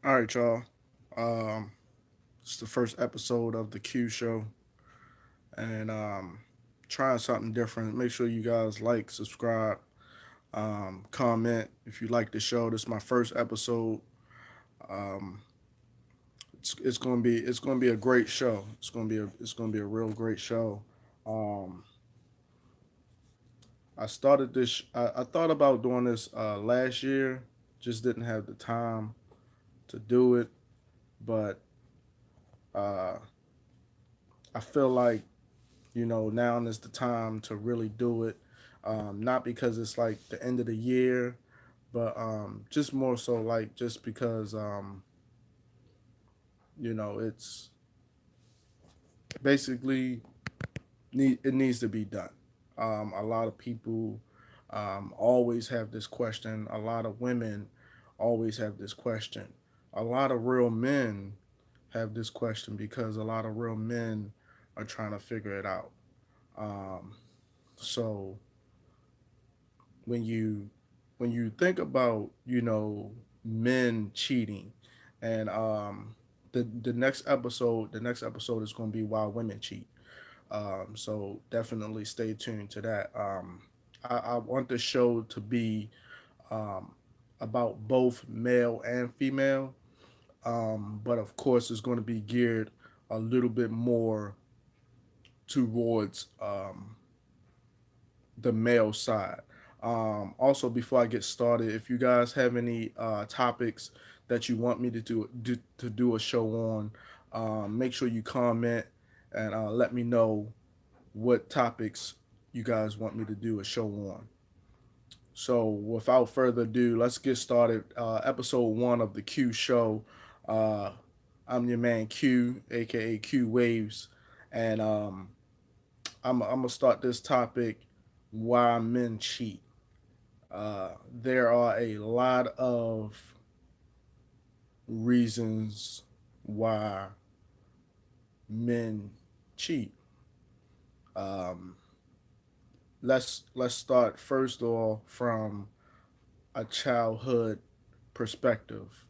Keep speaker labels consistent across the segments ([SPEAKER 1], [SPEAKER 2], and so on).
[SPEAKER 1] All right, y'all. It's the first episode of the Q Show, and trying something different. Make sure you guys like, subscribe, comment if you like the show. This is my first episode. Um, it's gonna be a great show. It's gonna be a real great show. Um, I thought about doing this last year, just didn't have the time to do it, but uh, I feel like now is the time to really do it. Not because it's like the end of the year, but just more so like just because it's basically it needs to be done. A lot of people always have this question. A lot of women always have this question. A lot of real men have this question because a lot of real men are trying to figure it out. Um, so when you when you think about men cheating, and the next episode is going to be why women cheat. So definitely stay tuned to that. I want the show to be um, about both male and female, but of course it's going to be geared a little bit more towards the male side. Also, before I get started, if you guys have any topics that you want me to do a show on, make sure you comment and let me know what topics you guys want me to do a show on. So, without further ado, let's get started. Episode one of the Q Show. Uh, I'm your man Q, aka Q Waves, and I'm gonna start this topic: why men cheat. There are a lot of reasons why men cheat. Um, let's start first off from a childhood perspective.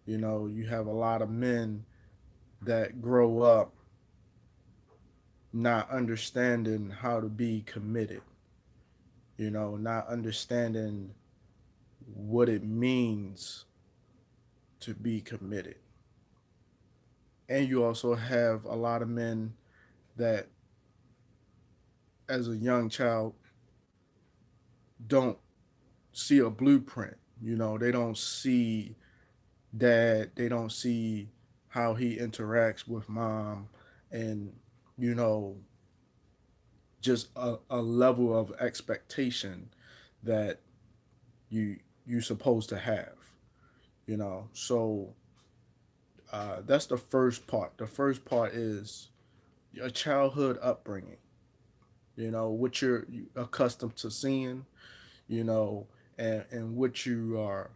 [SPEAKER 1] You have a lot of men that grow up not understanding how to be committed. Not understanding what it means to be committed. And you also have a lot of men that, as a young child, don't see a blueprint. They don't see dad, they don't see how he interacts with mom, and, you know, just a level of expectation that you you're supposed to have. So that's the first part. The first part is your childhood upbringing. What you're accustomed to seeing, you know, and what you are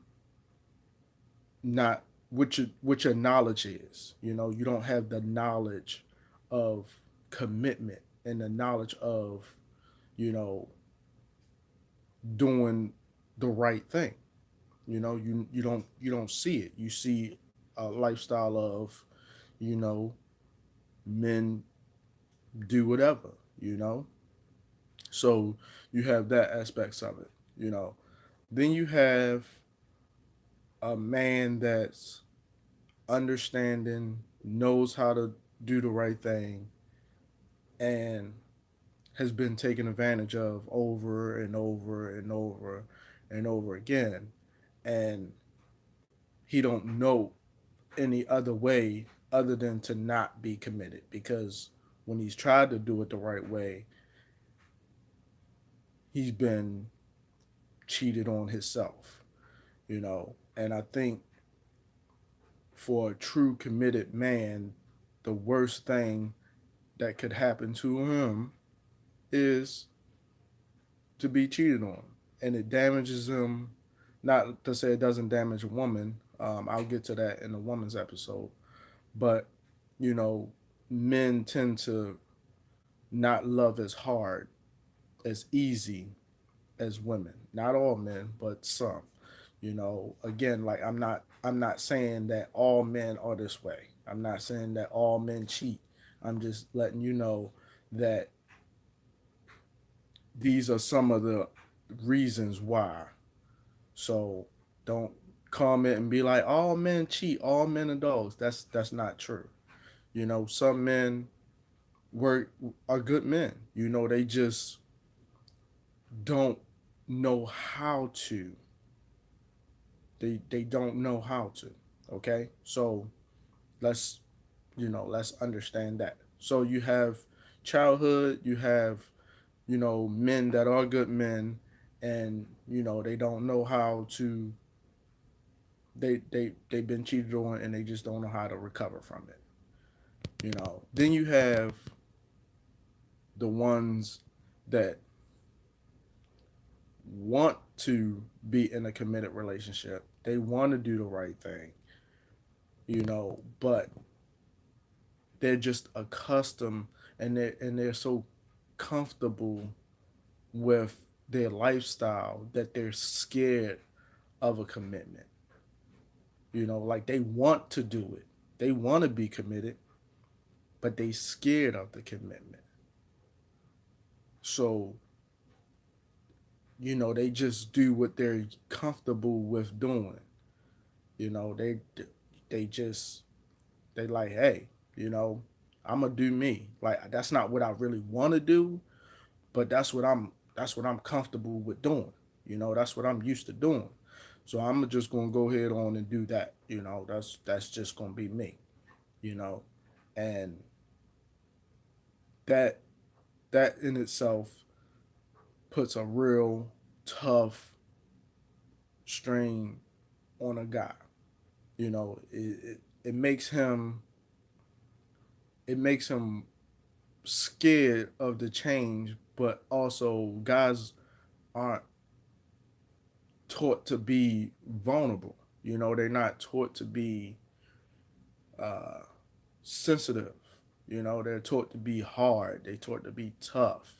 [SPEAKER 1] not, what your knowledge is. You don't have the knowledge of commitment and the knowledge of, you know, doing the right thing. You don't see it. You see a lifestyle of, you know, men do whatever, you know. So you have that aspects of it, you know. Then you have a man that's understanding, knows how to do the right thing, and has been taken advantage of over and over and over and over again. And he don't know any other way other than to not be committed, because when he's tried to do it the right way, he's been cheated on himself. And I think for a true committed man, the worst thing that could happen to him is to be cheated on. And it damages him. Not to say it doesn't damage a woman. I'll get to that in the woman's episode. But, you know, men tend to not love as hard, as easy as women. Not all men, but some. Again, like I'm not saying that all men are this way. I'm not saying that all men cheat. I'm just letting you know that these are some of the reasons why. So don't comment and be like all men cheat, all men are dogs. That's not true. Some men were are good men. They just don't know how to. They don't know how to. Okay? So let's let's understand that. So you have childhood, you have men that are good men, and they don't know how to. They've been cheated on, and they just don't know how to recover from it. Then you have the ones that want to be in a committed relationship. They want to do the right thing, but they're just accustomed, and they're so comfortable with their lifestyle that they're scared of a commitment. Like they want to do it. They want to be committed, but they scared of the commitment. So, they just do what they're comfortable with doing. You know, they just they like, hey, you know, I'm gonna do me. Like that's not what I really want to do, but that's what I'm comfortable with doing. That's what I'm used to doing. So I'm just gonna go ahead on and do that. That's just gonna be me. You know, and that that in itself puts a real tough strain on a guy. It makes him scared of the change, but also guys aren't taught to be vulnerable. They're not taught to be uh, sensitive. They're taught to be hard. They're taught to be tough.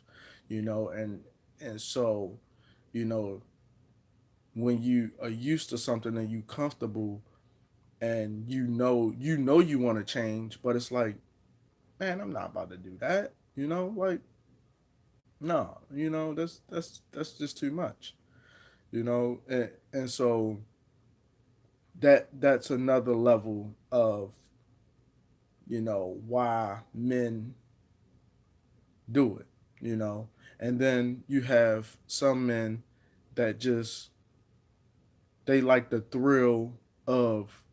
[SPEAKER 1] And so, you know, when you are used to something and you comfortable and you want to change, but it's like, man, I'm not about to do that. Like, no, that's just too much. And so that's another level of why men do it. And then you have some men that just they like the thrill of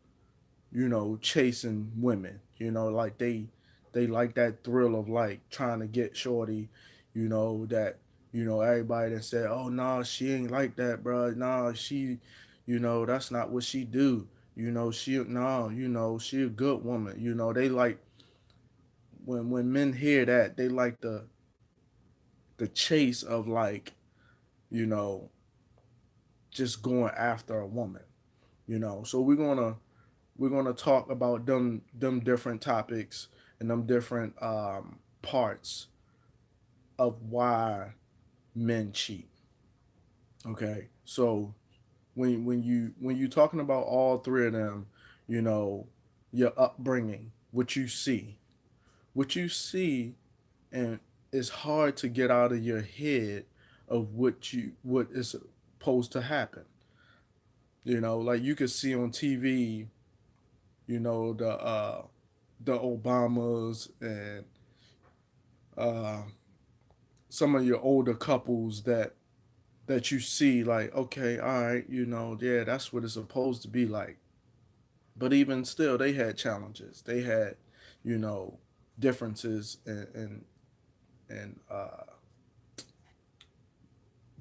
[SPEAKER 1] chasing women. Like they like that thrill of like trying to get shorty. That everybody that said, oh no, nah, she ain't like that, bro. Nah, she, that's not what she do. She no, she a good woman. They like when men hear that, they like the chase of like you know just going after a woman. So we're gonna talk about them different topics and them different parts of why men cheat. Okay, so when you talking about all three of them, you know, your upbringing, what you see, and it's hard to get out of your head of what is supposed to happen. Like you could see on TV, the Obamas and uh, some of your older couples that you see like, okay, all right, yeah, that's what it's supposed to be like. But even still, they had challenges. They had, you know, differences and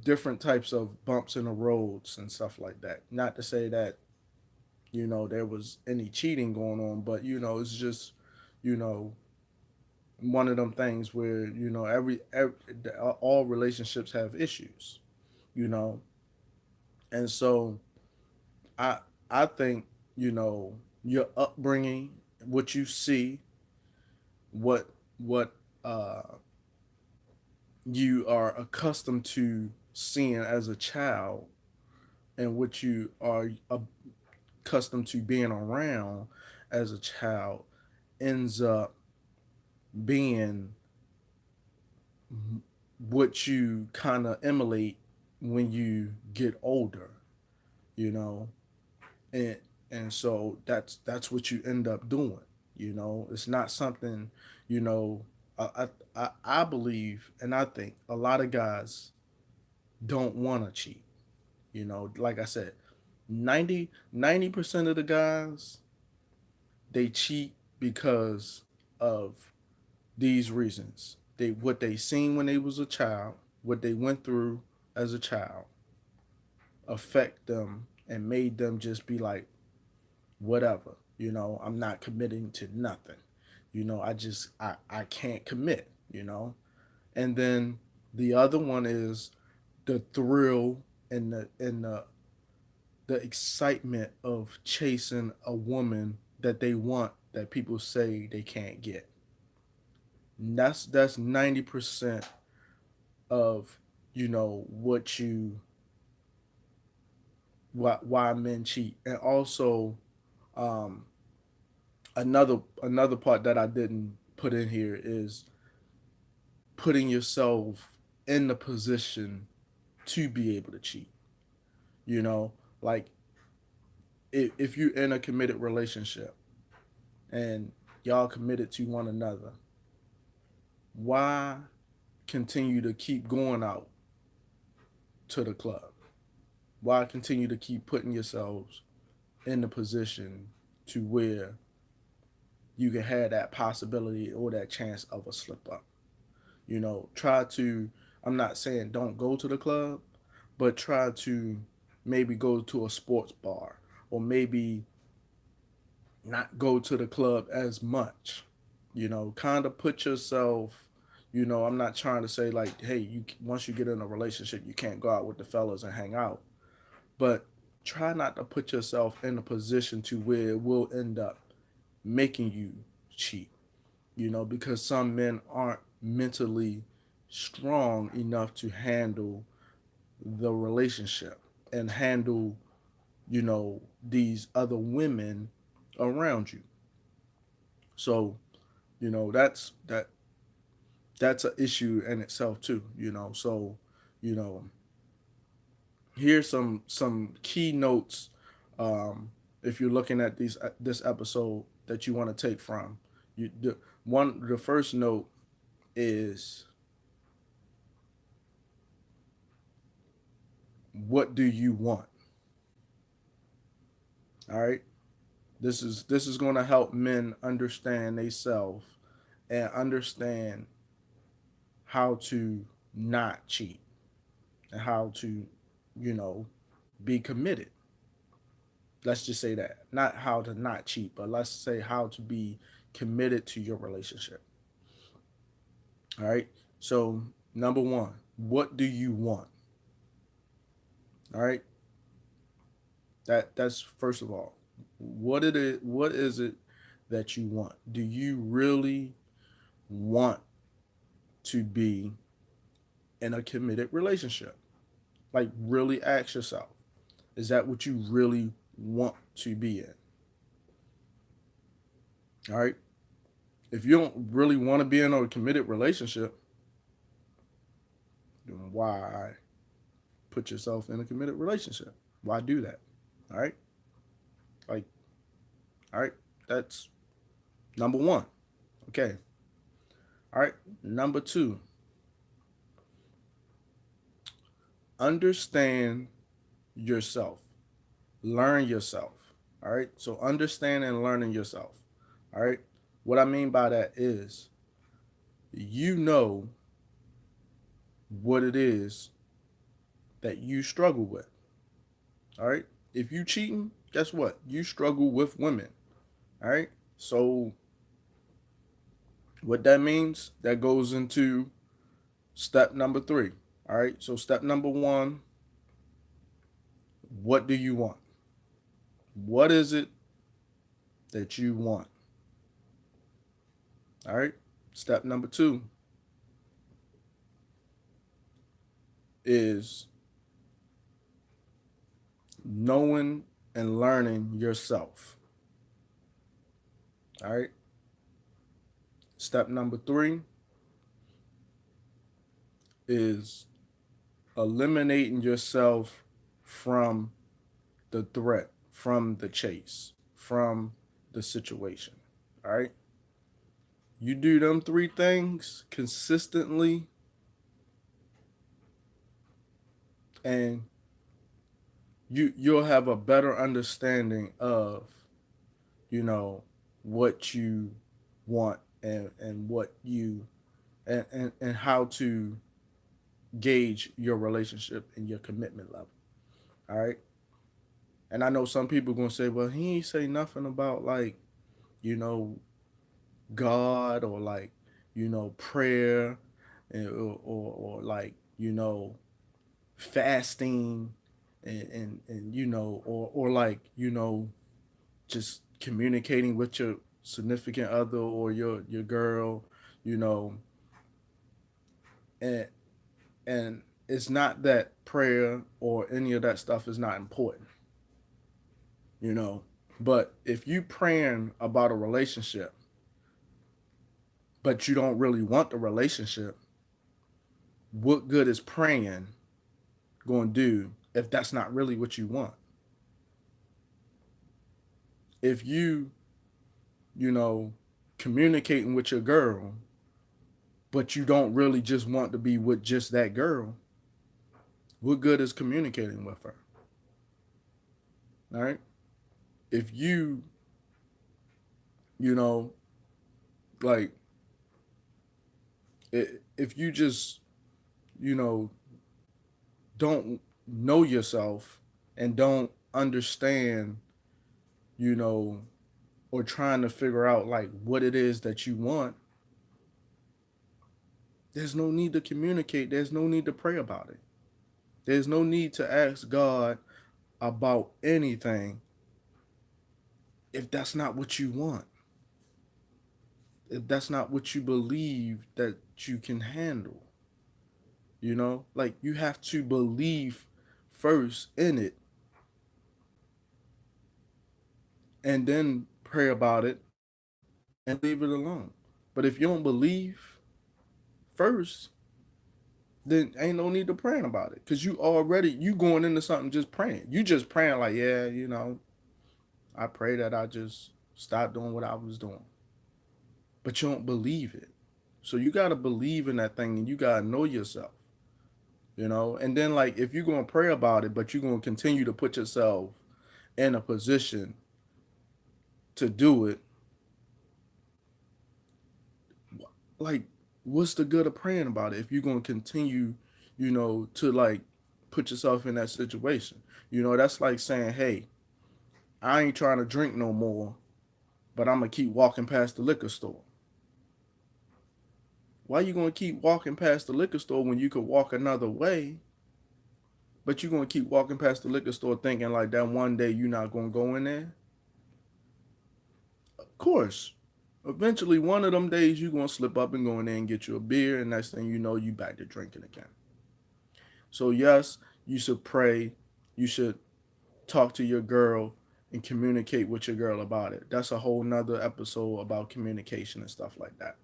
[SPEAKER 1] different types of bumps in the roads and stuff like that. Not to say that there was any cheating going on, but it's just you know one of them things where every all relationships have issues. You know, and so I I think your upbringing, what you see, what uh, you are accustomed to seeing as a child, and what you are accustomed to being around as a child ends up being what you kind of emulate when you get older, you know, and so that's what you end up doing. It's not something, you know. I believe and I think a lot of guys don't want to cheat. Like I said, 90% of the guys, they cheat because of these reasons. What they seen when they was a child, what they went through as a child, affect them and made them just be like, whatever. I'm not committing to nothing. I can't commit. And then the other one is the thrill and the excitement of chasing a woman that they want that people say they can't get. And that's 90% of what you why men cheat. And also, um, another part that I didn't put in here is putting yourself in the position to be able to cheat. You know, like if you're in a committed relationship and y'all committed to one another, why continue to keep going out to the club? Why continue to keep putting yourselves in the position to where you can have that possibility or that chance of a slip up? Try to, I'm not saying don't go to the club, but try to maybe go to a sports bar, or maybe not go to the club as much. Kind of put yourself, I'm not trying to say like, hey, you once you get in a relationship, you can't go out with the fellas and hang out, but try not to put yourself in a position to where it will end up making you cheat. Because some men aren't mentally strong enough to handle the relationship and handle, these other women around you. So, that's an issue in itself too. So, you know, here's some key notes, if you're looking at this episode that you want to take from. The first note is, what do you want? All right. This is going to help men understand themselves and understand how to not cheat and how to, you know, be committed. Let's just say that. Not how to not cheat, but let's say how to be committed to your relationship. All right. So, number one, what do you want? All right. That's first of all. What is it that you want? Do you really want to be in a committed relationship? Like, really ask yourself, is that what you really want to be in? All right. If you don't really want to be in a committed relationship, then why put yourself in a committed relationship? Why do that? All right. Like, all right. That's number one. Okay. All right. Number two, understand yourself. Learn yourself. All right. So, understand and learning yourself. All right. What I mean by that is, you know what it is that you struggle with. All right. If you cheating, guess what? You struggle with women. All right. So what that means, that goes into step number three. All right. So step number one, what do you want? What is it that you want? All right. Step number two is knowing and learning yourself. All right. Step number 3 is eliminating yourself from the threat, from the chase, from the situation. All right. You do them 3 things consistently, and you'll have a better understanding of, you know, what you want, and what you and how to gauge your relationship and your commitment level. All right. And I know some people gonna say, well, he ain't say nothing about, like, you know, God, or, like, prayer, or like, fasting, and or like, just communicating with your significant other, or your girl, you know, and and it's not that prayer or any of that stuff is not important, you know. But if you praying about a relationship, but you don't really want the relationship, what good is praying going to do if that's not really what you want? If you know, communicating with your girl, but you don't really just want to be with just that girl, what good is communicating with her? All right. If you know, like, if you just, you know, don't know yourself and don't understand, you know, or trying to figure out, like, what it is that you want, there's no need to communicate. There's no need to pray about it. There's no need to ask God about anything if that's not what you want. If that's not what you believe that you can handle, like, you have to believe first in it, and then pray about it and leave it alone. But if you don't believe first, then ain't no need to praying about it, because you going into something just praying. You just praying like, yeah, I pray that I just stop doing what I was doing. But you don't believe it. So you got to believe in that thing, and you got to know yourself, And then, like, if you're going to pray about it, but you're going to continue to put yourself in a position to do it, like, what's the good of praying about it if you're going to continue, to, like, put yourself in that situation? That's like saying, hey, I ain't trying to drink no more, but I'm going to keep walking past the liquor store. Why you going to keep walking past the liquor store when you could walk another way? But you're going to keep walking past the liquor store thinking like that one day you're not going to go in there? Of course. Eventually, one of them days you're going to slip up and go in there and get you a beer, and next thing you know, you back to drinking again. So yes, you should pray. You should talk to your girl and communicate with your girl about it. That's a whole nother episode about communication and stuff like that.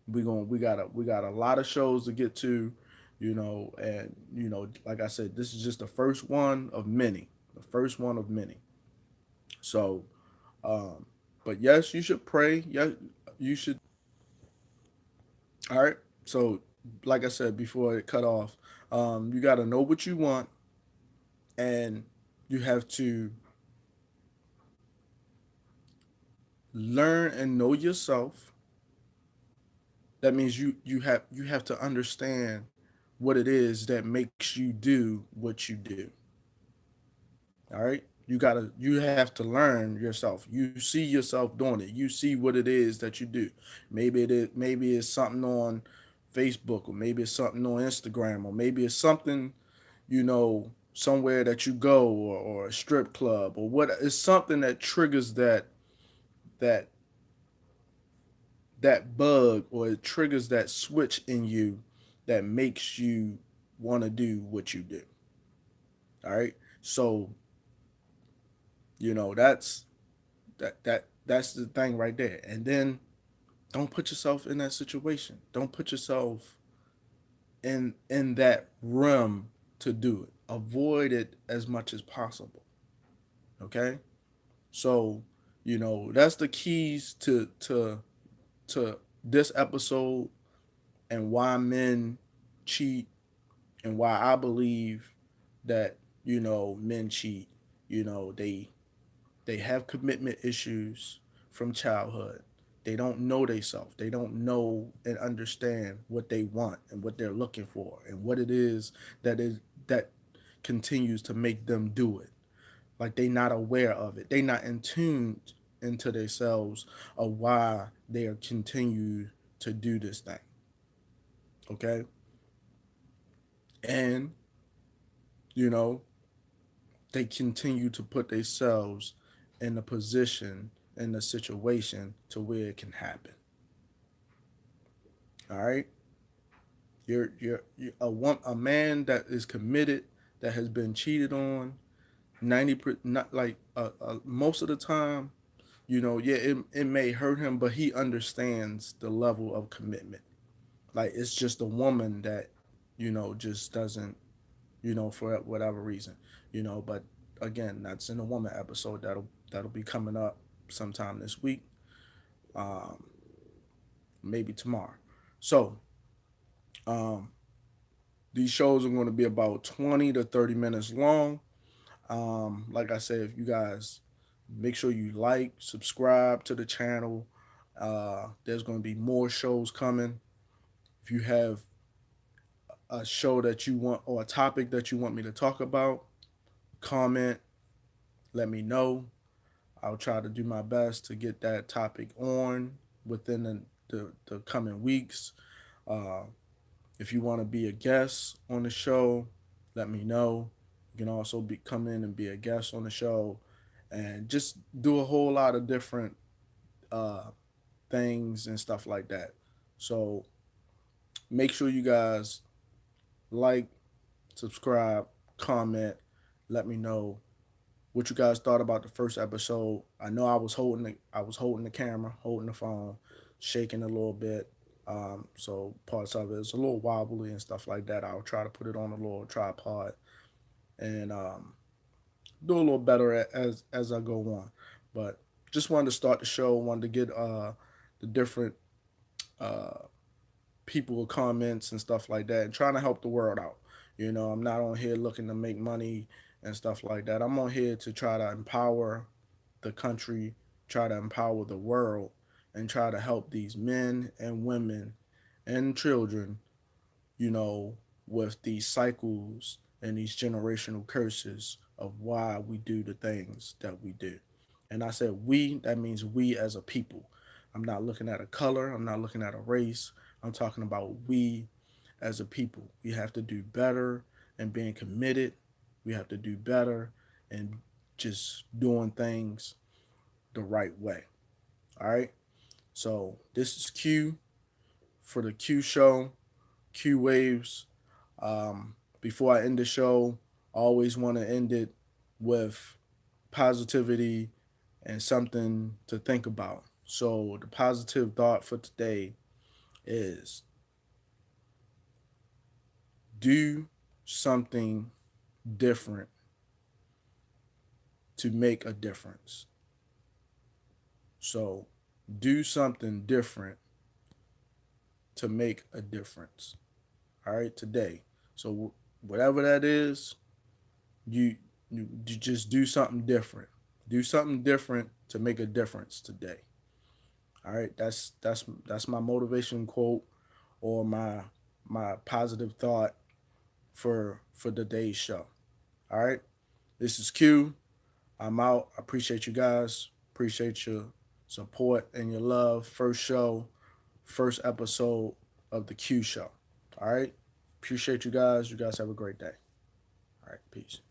[SPEAKER 1] We got a lot of shows to get to, and like I said, this is just the first one of many. The first one of many. So, but yes, you should pray. Yes, you should. All right. So, like I said before it cut off, you got to know what you want, and you have to learn and know yourself. That means you have to understand what it is that makes you do what you do. All right. You have to learn yourself. You see yourself doing it. You see what it is that you do. Maybe it's something on Facebook, or maybe it's something on Instagram, or maybe it's something, somewhere that you go, or a strip club, or what. It's something that triggers that that bug, or it triggers that switch in you that makes you want to do what you do. All right. So You know, that's the thing right there. And then don't put yourself in that situation. Don't put yourself in that realm to do it. Avoid it as much as possible. Okay? So, you know, that's the keys to this episode and why men cheat and why I believe that, you know, men cheat. You know, they have commitment issues from childhood. They don't know themselves. They don't know and understand what they want and what they're looking for and what it is that continues to make them do it. Like they not aware of it. They not in tune into themselves of why they are continue to do this thing. Okay? And, you know, they continue to put themselves in a position, in a situation to where it can happen. All right, you're a man that is committed, that has been cheated on not like most of the time. You know, yeah, it may hurt him, but he understands the level of commitment. Like it's just a woman that, you know, just doesn't, you know, for whatever reason, you know. But again, that's in a woman episode that'll be coming up sometime this week, um, maybe tomorrow. So um, these shows are going to be about 20 to 30 minutes long. Like I said, if you guys make sure you like, subscribe to the channel. There's going to be more shows coming. If you have a show that you want or a topic that you want me to talk about, comment, let me know. I'll try to do my best to get that topic on within the coming weeks. Uh, if you want to be a guest on the show, let me know. You can also come in and be a guest on the show and just do a whole lot of different uh, things and stuff like that. So make sure you guys like, subscribe, comment, let me know what you guys thought about the first episode. I know I was holding the camera, holding the phone, shaking a little bit. So parts of it is a little wobbly and stuff like that. I'll try to put it on a little tripod and do a little better as I go on. But just wanted to start the show. Wanted to get the different uh, people comments and stuff like that, and trying to help the world out. You know, I'm not on here looking to make money and stuff like that. I'm on here to try to empower the country, try to empower the world, and try to help these men and women and children, you know, with these cycles and these generational curses of why we do the things that we do. And I said we, that means we as a people. I'm not looking at a color, I'm not looking at a race. I'm talking about we as a people. We have to do better and being committed. We have to do better and just doing things the right way. All right. So this is Q for the Q show, Q waves. Before I end the show, I always want to end it with positivity and something to think about. So the positive thought for today is do something different to make a difference. So do something different to make a difference. All right, today. So whatever that is, you just do something different. Do something different to make a difference today. All right, that's my motivation quote or my positive thought for today's show. All right, this is Q. I'm out. I appreciate you guys. Appreciate your support and your love. First show, first episode of the Q show. All right. Appreciate you guys. You guys have a great day. All right. Peace.